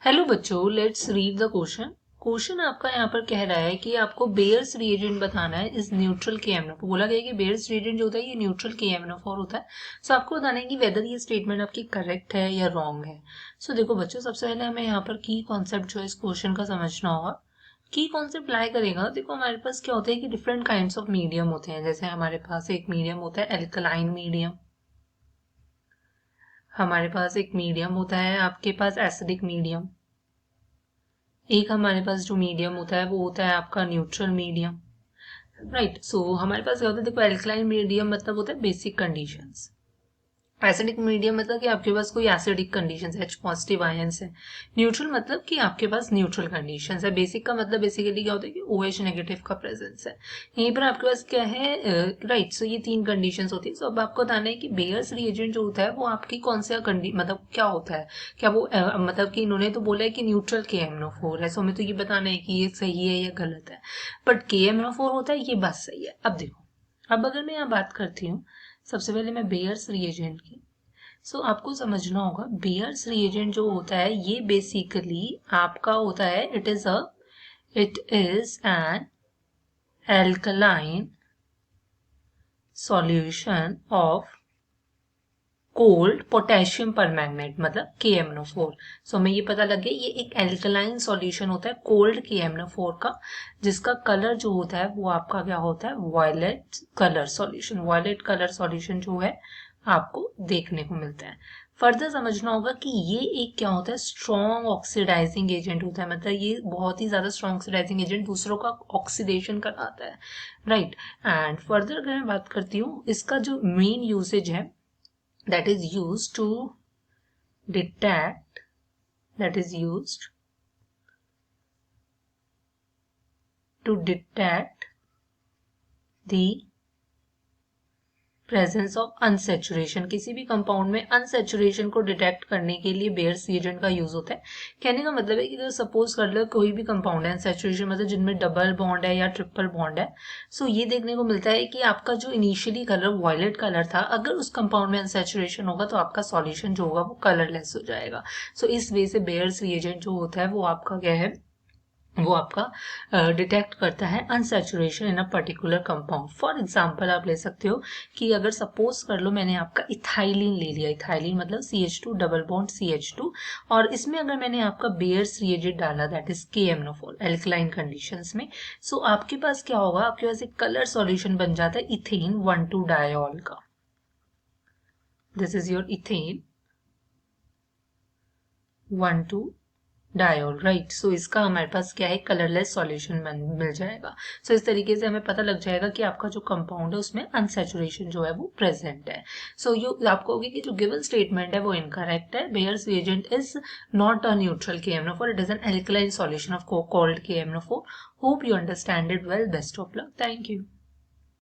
Hello बच्चों, let's read the question. Question आपका यहाँ पर कह रहा है कि आपको बेयर्स रिएजेंट बताना है इस न्यूट्रल KMnO4। बोला गया है कि बेयर्स रिएजेंट जो होता है ये न्यूट्रल KMnO4 होता है। सो आपको बताना है कि वेदर ये स्टेटमेंट आपकी करेक्ट है या रॉन्ग है। सो देखो बच्चों, सबसे पहले हमें यहाँ पर की कॉन्सेप्ट जो है इस क्वेश्चन का समझना होगा। की कॉन्सेप्ट लाई करेगा। देखो हमारे पास क्या होता है कि डिफरेंट काइंड्स ऑफ मीडियम होते हैं। जैसे हमारे पास एक मीडियम होता है एल्कलाइन मीडियम, हमारे पास एक मीडियम होता है आपके पास एसिडिक मीडियम, एक हमारे पास जो मीडियम होता है वो होता है आपका न्यूट्रल मीडियम। राइट। सो हमारे पास क्या होता है, देखो एल्कलाइन मीडियम मतलब होता है बेसिक कंडीशंस। एसिडिक मीडियम मतलब कि आपके पास कोई एसिडिक कंडीशंस है, H पॉजिटिव आयंस है। न्यूट्रल मतलब कि आपके पास न्यूट्रल कंडीशंस है। बेसिक का मतलब बेसिकली क्या होता है कि OH नेगेटिव का प्रेजेंस है। यहीं पर आपके पास क्या है, राइट। सो ये तीन कंडीशंस होती है। सो अब आपको बताना है कि बेयर्स रिएजेंट जो होता है वो आपकी कौन सा मतलब क्या होता है। क्या वो मतलब कि इन्होंने तो बोला है कि न्यूट्रल KMnO4 है। सो हमें तो ये बताना है कि ये सही है या गलत है। बट KMnO4 होता है, ये बात सही है। अब देखो, अब अगर मैं यहाँ बात करती हूँ सबसे पहले मैं बेयर्स रिएजेंट की। सो आपको समझना होगा बेयर्स रिएजेंट जो होता है ये बेसिकली आपका होता है it is an alkaline solution of cold potassium permanganate मतलब KMnO4। सो हमें ये पता लग गया ये एक एल्कलाइन सॉल्यूशन होता है कोल्ड KMnO4 का, जिसका कलर जो होता है वो आपका क्या होता है, violet colour solution. Violet colour solution जो है आपको देखने को मिलता है। फर्दर समझना होगा कि ये एक क्या होता है, स्ट्रॉन्ग ऑक्सीडाइजिंग एजेंट होता है। मतलब ये बहुत ही ज्यादा स्ट्रॉन्ग ऑक्सीडाइजिंग एजेंट दूसरों का ऑक्सीडेशन कराता है। राइट। एंड फर्दर अगर मैं बात करती हूँ इसका जो मेन यूसेज है that is used to detect that is used to detect the presence of unsaturation. किसी भी कंपाउंड में अनसेचुरेशन को डिटेक्ट करने के लिए बेयर्स रिएजेंट का यूज होता है। कहने का मतलब है कि अगर सपोज कर लो कोई भी कंपाउंड है अनसेचुरेशन मतलब जिनमें डबल बॉन्ड है या ट्रिपल बॉन्ड है। सो ये देखने को मिलता है कि आपका जो इनिशियली कलर वॉयलेट कलर था, अगर उस कंपाउंड में अनसेचुरेशन होगा तो आपका सॉल्यूशन जो होगा वो कलरलेस हो जाएगा। सो इस वे से बेयर्स रिएजेंट जो होता है वो आपका क्या है, वो आपका डिटेक्ट करता है unsaturation in a particular compound. For example आप ले सकते हो कि अगर सपोज कर लो मैंने आपका इथाइलिन ले लिया। इथाइलिन मतलब CH2 डबल बॉन्ड CH2, और इसमें अगर मैंने आपका बेयर्स रिएजेंट डाला that is KMnO4 alkaline conditions में। सो आपके पास क्या होगा, आपके पास एक कलर सॉल्यूशन बन जाता है इथेन 1,2 डायोल का। This is your ethane 1,2 diol. Right. So इसका हमारे पास क्या है, कलरलेस सॉल्यूशन मिल जाएगा। सो इस तरीके से हमें पता लग जाएगा कि आपका जो कंपाउंड है उसमें अनसेचुरेशन जो है वो प्रेजेंट है। सो यो आपको होगी कि जो गिवन स्टेटमेंट है वो इनकरेक्ट है। Bears reagent is not a neutral KMnO4, it is an alkaline solution of cold KMnO4। Hope you understand it well. Best of luck. Thank you.